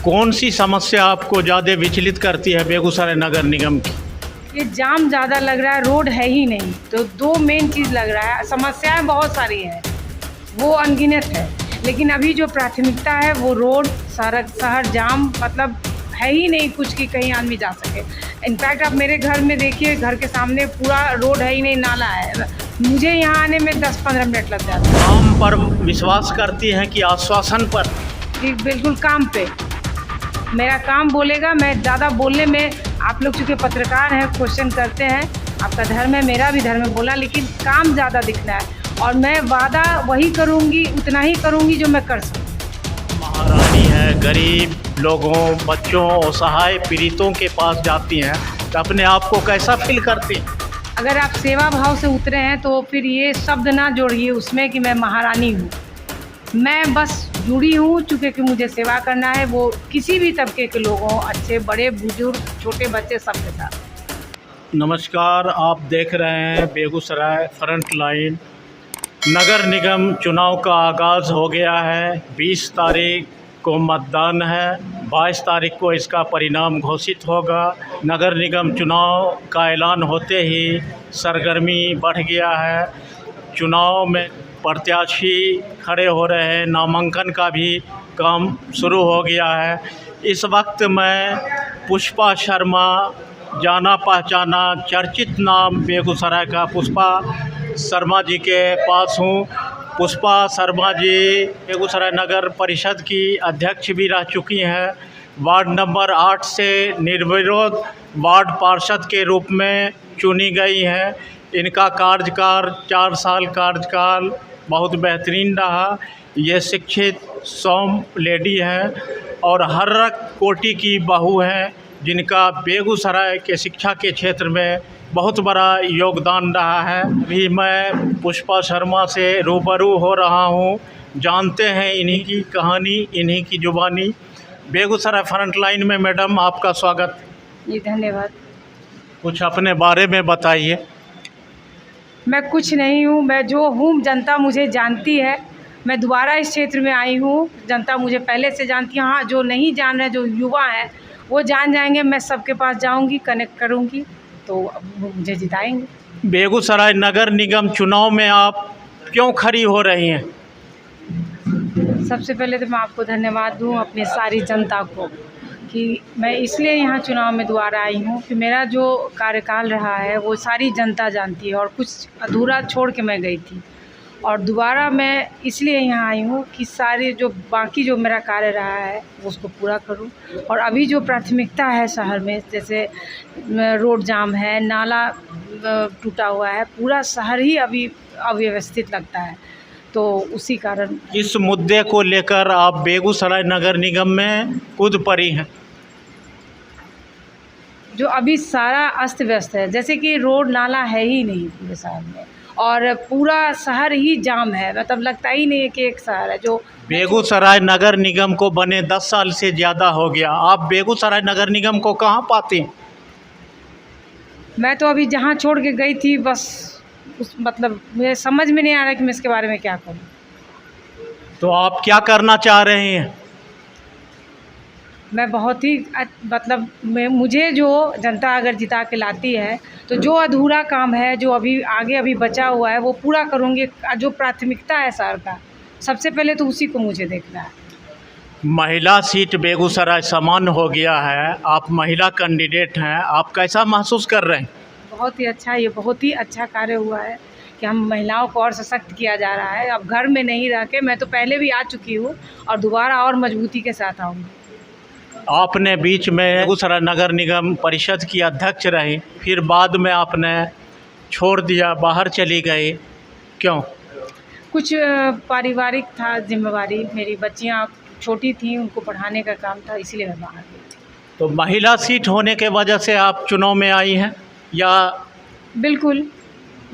कौन सी समस्या आपको ज़्यादा विचलित करती है बेगूसराय नगर निगम की? ये जाम ज़्यादा लग रहा है, रोड है ही नहीं, तो दो मेन चीज़ लग रहा है। समस्याएं बहुत सारी हैं, वो अनगिनत है, लेकिन अभी जो प्राथमिकता है वो रोड, सड़क, शहर जाम मतलब है ही नहीं कुछ कि कहीं आदमी जा सके। इनफैक्ट आप मेरे घर में देखिए, घर के सामने पूरा रोड है ही नहीं, नाला है। मुझे यहाँ आने में 10-15 मिनट लग जाते हैं। काम पर विश्वास करती हैं कि आश्वासन पर? जी बिल्कुल, काम पे मेरा काम बोलेगा। मैं ज़्यादा बोलने में, आप लोग चूँकि पत्रकार हैं, क्वेश्चन करते हैं, आपका धर्म है, मेरा भी धर्म है बोला, लेकिन काम ज़्यादा दिखना है और मैं वादा वही करूँगी, उतना ही करूँगी जो मैं कर सकूँ। महारानी है, गरीब लोगों, बच्चों, असहाय पीड़ितों के पास जाती हैं तो अपने आप को कैसा फील करती हैं? अगर आप सेवा भाव से उतरे हैं तो फिर ये शब्द ना जोड़िए उसमें कि मैं महारानी हूँ। मैं बस जुड़ी हूँ, चूँकि कि मुझे सेवा करना है, वो किसी भी तबके के लोगों, अच्छे बड़े बुजुर्ग, छोटे बच्चे, सबके साथ। नमस्कार, आप देख रहे हैं बेगूसराय फ्रंट लाइन। नगर निगम चुनाव का आगाज़ हो गया है। 20 तारीख को मतदान है, 22 तारीख को इसका परिणाम घोषित होगा। नगर निगम चुनाव का ऐलान होते ही सरगर्मी बढ़ गया है। चुनाव में प्रत्याशी खड़े हो रहे हैं, नामांकन का भी काम शुरू हो गया है। इस वक्त मैं पुष्पा शर्मा, जाना पहचाना चर्चित नाम बेगूसराय का पुष्पा शर्मा जी के पास हूँ। पुष्पा शर्मा जी बेगूसराय नगर परिषद की अध्यक्ष भी रह चुकी हैं। वार्ड नंबर 8 से निर्विरोध वार्ड पार्षद के रूप में चुनी गई हैं। इनका कार्यकाल 4 साल कार्यकाल बहुत बेहतरीन रहा। ये शिक्षित सौम्य लेडी हैं और हर कोटि की बहू हैं, जिनका बेगूसराय के शिक्षा के क्षेत्र में बहुत बड़ा योगदान रहा है। अभी मैं पुष्पा शर्मा से रूबरू हो रहा हूँ, जानते हैं इन्हीं की कहानी, इन्हीं की जुबानी। बेगूसराय फ्रंट लाइन में मैडम आपका स्वागत। जी धन्यवाद। कुछ अपने बारे में बताइए। मैं कुछ नहीं हूँ, मैं जो हूँ जनता मुझे जानती है। मैं दोबारा इस क्षेत्र में आई हूँ, जनता मुझे पहले से जानती है। हाँ, जो नहीं जान रहे, जो युवा हैं वो जान जाएंगे। मैं सबके पास जाऊँगी, कनेक्ट करूँगी, तो वो मुझे जिताएंगे। बेगूसराय नगर निगम चुनाव में आप क्यों खड़ी हो रही हैं? सबसे पहले तो मैं आपको धन्यवाद दूँ, अपनी सारी जनता को, कि मैं इसलिए यहाँ चुनाव में दोबारा आई हूँ कि मेरा जो कार्यकाल रहा है वो सारी जनता जानती है और कुछ अधूरा छोड़ के मैं गई थी, और दोबारा मैं इसलिए यहाँ आई हूँ कि सारे जो बाकी जो मेरा कार्य रहा है उसको पूरा करूँ। और अभी जो प्राथमिकता है शहर में, जैसे रोड जाम है, नाला टूटा हुआ है, पूरा शहर ही अभी अव्यवस्थित लगता है, तो उसी कारण इस मुद्दे को लेकर आप बेगूसराय नगर निगम में कूद पड़ी हैं। जो अभी सारा अस्त व्यस्त है, जैसे कि रोड नाला है ही नहीं पूरे शहर में, और पूरा शहर ही जाम है, मतलब लगता ही नहीं है कि एक शहर है। जो बेगूसराय नगर निगम को बने 10 साल से ज़्यादा हो गया, आप बेगूसराय नगर निगम को कहाँ पाते हैं? मैं तो अभी जहाँ छोड़ के गई थी, बस उस मतलब मुझे समझ में नहीं आ रहा कि मैं इसके बारे में क्या करूँ। तो आप क्या करना चाह रहे हैं? मैं बहुत ही मतलब मुझे जो जनता अगर जिता के लाती है तो जो अधूरा काम है, जो अभी आगे अभी बचा हुआ है, वो पूरा करूँगी। जो प्राथमिकता है शहर का, सबसे पहले तो उसी को मुझे देखना है। महिला सीट बेगूसराय समान हो गया है, आप महिला कैंडिडेट हैं, आप कैसा महसूस कर रहे हैं? बहुत ही अच्छा, ये बहुत ही अच्छा कार्य हुआ है कि हम महिलाओं को और सशक्त किया जा रहा है। अब घर में नहीं रह के, मैं तो पहले भी आ चुकी हूँ और दोबारा और मजबूती के साथ आऊँगी। आपने बीच में बेगूसराय नगर निगम परिषद की अध्यक्ष रही, फिर बाद में आपने छोड़ दिया, बाहर चली गई, क्यों? कुछ पारिवारिक था जिम्मेवारी, मेरी बच्चियाँ छोटी थीं, उनको पढ़ाने का काम था, इसीलिए मैं बाहर गई थी। तो महिला सीट होने के वजह से आप चुनाव में आई हैं या? बिल्कुल,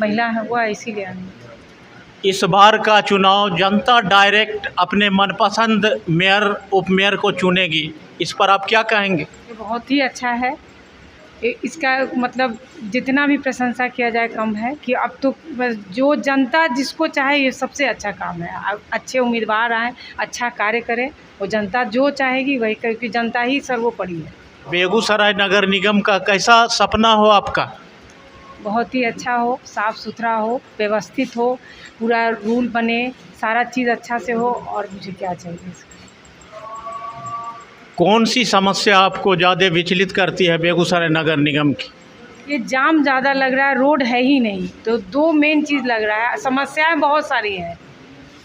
महिला हुआ इसीलिए आई। इस बार का चुनाव जनता डायरेक्ट अपने मनपसंद मेयर, उप मेयर को चुनेगी, इस पर आप क्या कहेंगे? ये बहुत ही अच्छा है इसका मतलब जितना भी प्रशंसा किया जाए कम है कि अब तो बस जो जनता जिसको चाहे ये सबसे अच्छा काम है। अच्छे उम्मीदवार आए, अच्छा कार्य करें, वो जनता जो चाहेगी वही करे, क्योंकि जनता ही सर्वोपरि है। बेगूसराय नगर निगम का कैसा सपना हो आपका? बहुत ही अच्छा हो, साफ़ सुथरा हो, व्यवस्थित हो, पूरा रूल बने, सारा चीज़ अच्छा से हो, और मुझे क्या चाहिए इसका। कौन सी समस्या आपको ज़्यादा विचलित करती है बेगूसराय नगर निगम की? ये जाम ज़्यादा लग रहा है, रोड है ही नहीं, तो दो मेन चीज़ लग रहा है। समस्याएं बहुत सारी हैं,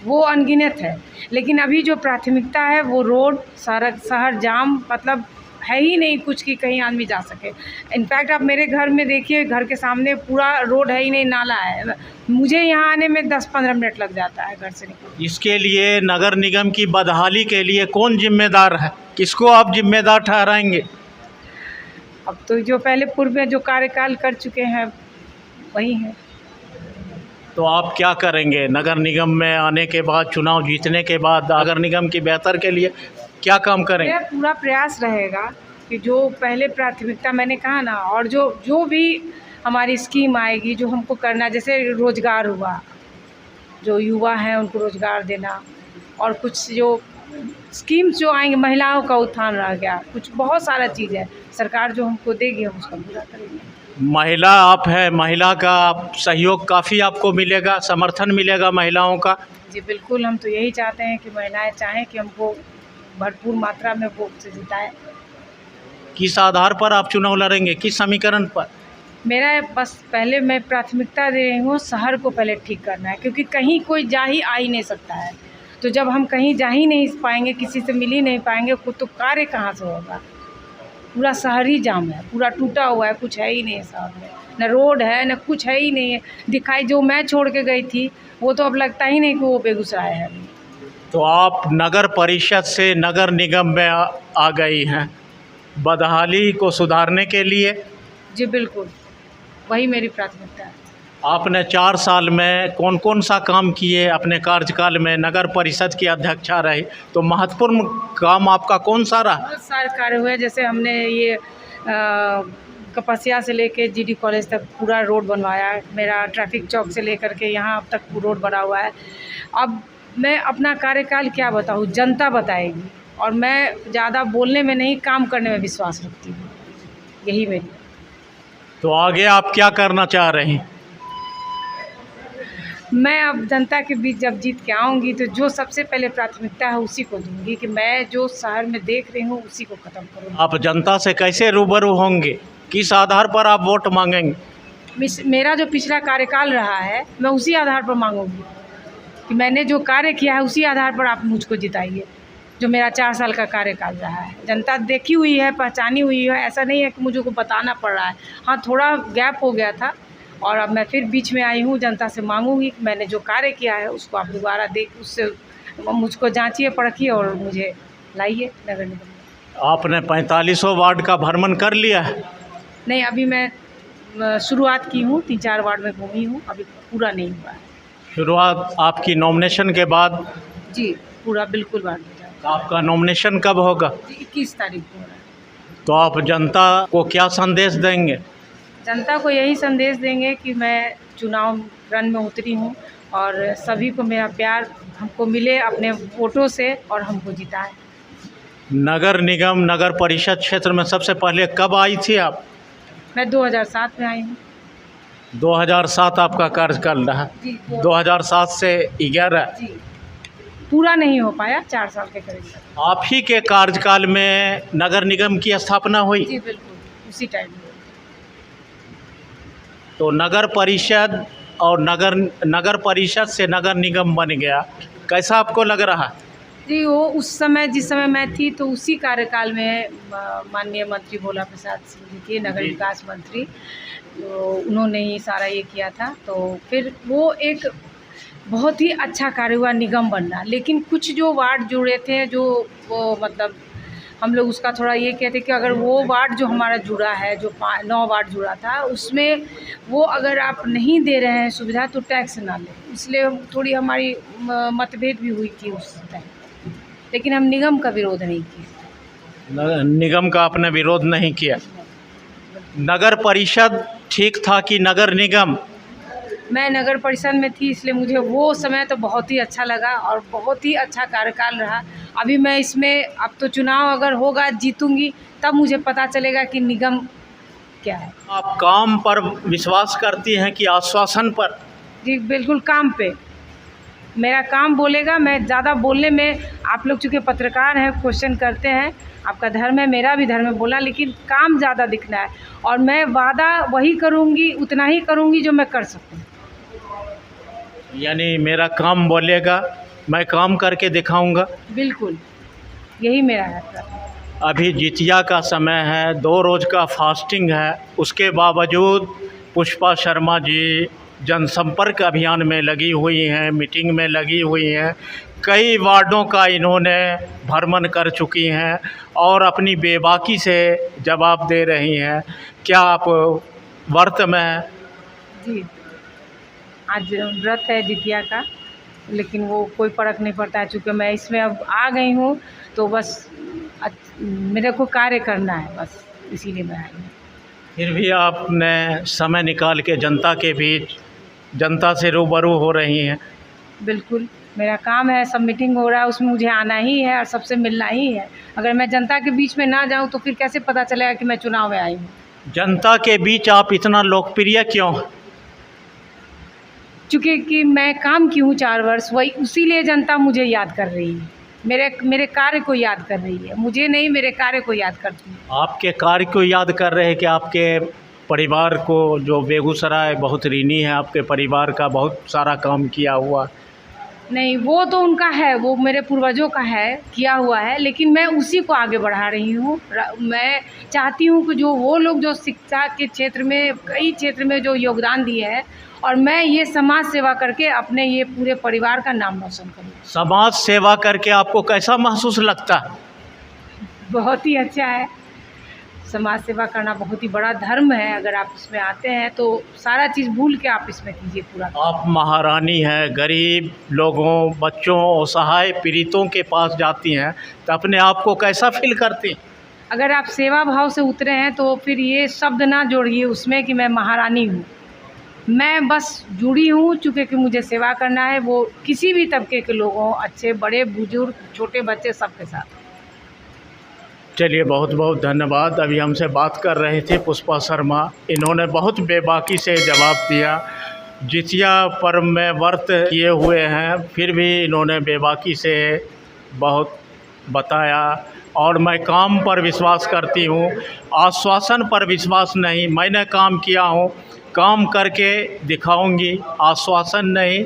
वो अनगिनत है, लेकिन अभी जो प्राथमिकता है वो रोड, सड़क, शहर जाम मतलब है ही नहीं कुछ कि कहीं आदमी जा सके। इनफैक्ट आप मेरे घर में देखिए, घर के सामने पूरा रोड है ही नहीं, नाला है। मुझे यहाँ आने में 10-15 मिनट लग जाता है घर से निकल। इसके लिए नगर निगम की बदहाली के लिए कौन जिम्मेदार है? किसको आप जिम्मेदार ठहराएंगे? अब तो जो पहले पूर्व में जो कार्यकाल कर चुके हैं वही है। तो आप क्या करेंगे नगर निगम में आने के बाद, चुनाव जीतने के बाद नगर निगम की बेहतर के लिए क्या काम करेंगे? मेरा पूरा प्रयास रहेगा कि जो पहले प्राथमिकता मैंने कहा ना, और जो भी हमारी स्कीम आएगी जो हमको करना, जैसे रोज़गार हुआ, जो युवा हैं उनको रोज़गार देना, और कुछ जो स्कीम्स जो आएंगे, महिलाओं का उत्थान रह गया, कुछ बहुत सारा चीज़ है सरकार जो हमको देगी, हम उसका पूरा करेंगे। महिला आप है, महिला का सहयोग काफ़ी आपको मिलेगा, समर्थन मिलेगा महिलाओं का? जी बिल्कुल, हम तो यही चाहते हैं कि महिलाएं चाहें कि हमको भरपूर मात्रा में वोट से जिताएं। किस आधार पर आप चुनाव लड़ेंगे, किस समीकरण पर? मेरा बस पहले मैं प्राथमिकता दे रही हूँ, शहर को पहले ठीक करना है, क्योंकि कहीं कोई जा ही आ ही नहीं सकता है। तो जब हम कहीं जा ही नहीं पाएंगे, किसी से मिल ही नहीं पाएंगे, तो कार्य कहाँ से होगा? पूरा शहर ही जाम है, पूरा टूटा हुआ है, कुछ है ही नहीं शहर में, न रोड है न कुछ है ही नहीं है। दिखाई जो मैं छोड़ के गई थी वो तो अब लगता ही नहीं कि वो बेगूसराय है। तो आप नगर परिषद से नगर निगम में आ गई हैं बदहाली को सुधारने के लिए? जी बिल्कुल, वही मेरी प्राथमिकता है। आपने 4 साल में कौन कौन सा काम किए? अपने कार्यकाल में नगर परिषद की अध्यक्षा रही, तो महत्वपूर्ण काम आपका कौन सा रहा? बहुत सारे कार्य हुए, जैसे हमने ये कपसिया से लेके जीडी कॉलेज तक पूरा रोड बनवाया। मेरा ट्रैफिक चौक से लेकर के यहाँ अब तक रोड बना हुआ है। अब मैं अपना कार्यकाल क्या बताऊँ, जनता बताएगी, और मैं ज़्यादा बोलने में नहीं, काम करने में विश्वास रखती हूँ, यही मेरी। तो आगे आप क्या करना चाह रहे हैं? मैं अब जनता के बीच जब जीत के आऊँगी तो जो सबसे पहले प्राथमिकता है उसी को दूंगी, कि मैं जो शहर में देख रही हूँ उसी को ख़त्म करूँगी। आप जनता से कैसे रूबरू होंगे, किस आधार पर आप वोट मांगेंगे? मेरा जो पिछला कार्यकाल रहा है मैं उसी आधार पर मांगूंगी, कि मैंने जो कार्य किया है उसी आधार पर आप मुझको जिताइए। जो मेरा 4 साल का कार्यकाल रहा है, जनता देखी हुई है, पहचानी हुई है, ऐसा नहीं है कि मुझे को बताना पड़ रहा है। हाँ, थोड़ा गैप हो गया था, और अब मैं फिर बीच में आई हूँ। जनता से मांगूंगी कि मैंने जो कार्य किया है उसको आप दोबारा देख, उससे मुझको जांचिए, परखिए और मुझे लाइए नगर निगम। आपने 4500 वार्ड का भ्रमण कर लिया है? नहीं, अभी मैं शुरुआत की हूँ, 3-4 वार्ड में घूमी हूँ, अभी पूरा नहीं हुआ है। शुरुआत आपकी नॉमिनेशन के बाद? जी पूरा बिल्कुल वार्ड हो जाएगा। आपका नॉमिनेशन कब होगा? 21 तारीख को हो रहा है। तो आप जनता को क्या संदेश देंगे? जनता को यही संदेश देंगे कि मैं चुनाव रण में उतरी हूँ, और सभी को मेरा प्यार हमको मिले अपने वोटों से, और हमको जिताए। नगर निगम, नगर परिषद क्षेत्र में सबसे पहले कब आई थी आप? मैं 2007 में आई हूँ। 2007 आपका कार्यकाल रहा? जी 2007 से 11? जी, पूरा नहीं हो पाया, 4 साल के करीब। आप ही के कार्यकाल में नगर निगम की स्थापना हुई? जी बिल्कुल, उसी टाइम में। तो नगर परिषद और नगर परिषद से नगर निगम बन गया, कैसा आपको लग रहा? जी, वो उस समय, जिस समय मैं थी, तो उसी कार्यकाल में माननीय मंत्री भोला प्रसाद सिंह जी थे, नगर विकास मंत्री, तो उन्होंने ही सारा ये किया था। तो फिर वो एक बहुत ही अच्छा कार्य हुआ निगम बनना। लेकिन कुछ जो वार्ड जुड़े थे, जो वो मतलब हम लोग उसका थोड़ा ये कहते कि अगर वो वार्ड जो हमारा जुड़ा है, जो 9 वार्ड जुड़ा था, उसमें वो अगर आप नहीं दे रहे हैं सुविधा तो टैक्स ना लें। इसलिए थोड़ी हमारी मतभेद भी हुई थी उस टाइम, लेकिन हम निगम का विरोध नहीं किया। निगम का आपने विरोध नहीं किया? नगर परिषद ठीक था कि नगर निगम? मैं नगर परिषद में थी, इसलिए मुझे वो समय तो बहुत ही अच्छा लगा और बहुत ही अच्छा कार्यकाल रहा। अभी मैं इसमें, अब तो चुनाव अगर होगा, जीतूंगी, तब मुझे पता चलेगा कि निगम क्या है। आप काम पर विश्वास करती हैं कि आश्वासन पर? जी बिल्कुल, काम पे। मेरा काम बोलेगा, मैं ज़्यादा बोलने में, आप लोग चूँकि पत्रकार हैं, क्वेश्चन करते हैं, आपका धर्म है, मेरा भी धर्म है बोलना, लेकिन काम ज़्यादा दिखना है और मैं वादा वही करूँगी, उतना ही करूँगी जो मैं कर सकूँ। यानी मेरा काम बोलेगा, मैं काम करके दिखाऊंगा। बिल्कुल, यही मेरा है। अभी जितिया का समय है, 2 रोज़ का फास्टिंग है, उसके बावजूद पुष्पा शर्मा जी जनसंपर्क अभियान में लगी हुई हैं, मीटिंग में लगी हुई हैं। कई वार्डों का इन्होंने भ्रमण कर चुकी हैं और अपनी बेबाकी से जवाब दे रही हैं। क्या आप व्रत में हैं? जी, आज व्रत है जितिया का, लेकिन वो कोई फ़र्क नहीं पड़ता है, चूँकि मैं इसमें अब आ गई हूँ, तो बस मेरे को कार्य करना है, बस इसीलिए मैं आई हूँ। फिर भी आपने समय निकाल के जनता के बीच, जनता से रूबरू हो रही हैं। बिल्कुल, मेरा काम है, सब मीटिंग हो रहा है, उसमें मुझे आना ही है और सबसे मिलना ही है। अगर मैं जनता के बीच में ना जाऊँ तो फिर कैसे पता चलेगा कि मैं चुनाव में आई हूँ। जनता के बीच आप इतना लोकप्रिय क्यों हैं? चूँकि कि मैं काम की हूँ 4 वर्ष, वही उसीलिए जनता मुझे याद कर रही है। मेरे कार्य को याद कर रही है, मुझे नहीं, मेरे कार्य को याद करती है। आपके कार्य को याद कर रहे हैं कि आपके परिवार को, जो बेगूसराय बहुत ऋणी है, आपके परिवार का बहुत सारा काम किया हुआ। नहीं, वो तो उनका है, वो मेरे पूर्वजों का है, किया हुआ है, लेकिन मैं उसी को आगे बढ़ा रही हूँ। मैं चाहती हूँ कि जो वो लोग जो शिक्षा के क्षेत्र में, कई क्षेत्र में जो योगदान दिए हैं, और मैं ये समाज सेवा करके अपने ये पूरे परिवार का नाम रोशन करूँ। समाज सेवा करके आपको कैसा महसूस लगता है? बहुत ही अच्छा है। समाज सेवा करना बहुत ही बड़ा धर्म है। अगर आप इसमें आते हैं तो सारा चीज़ भूल के आप इसमें कीजिए पूरा। आप महारानी हैं, गरीब लोगों, बच्चों, असहाय पीड़ितों के पास जाती हैं, तो अपने आप को कैसा फील करती हैं? अगर आप सेवा भाव से उतरे हैं तो फिर ये शब्द ना जोड़िए उसमें कि मैं महारानी हूँ। मैं बस जुड़ी हूँ, चूँकि कि मुझे सेवा करना है, वो किसी भी तबके के लोगों, अच्छे बड़े बुजुर्ग, छोटे बच्चे, सबके साथ। चलिए, बहुत बहुत धन्यवाद। अभी हमसे बात कर रहे थे पुष्पा शर्मा, इन्होंने बहुत बेबाकी से जवाब दिया। जितिया पर्व में व्रत किए हुए हैं, फिर भी इन्होंने बेबाकी से बहुत बताया। और मैं काम पर विश्वास करती हूँ, आश्वासन पर विश्वास नहीं। मैंने काम किया हूँ, काम करके दिखाऊंगी, आश्वासन नहीं।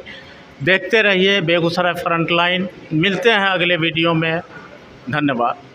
देखते रहिए बेगूसराय फ्रंटलाइन। मिलते हैं अगले वीडियो में। धन्यवाद।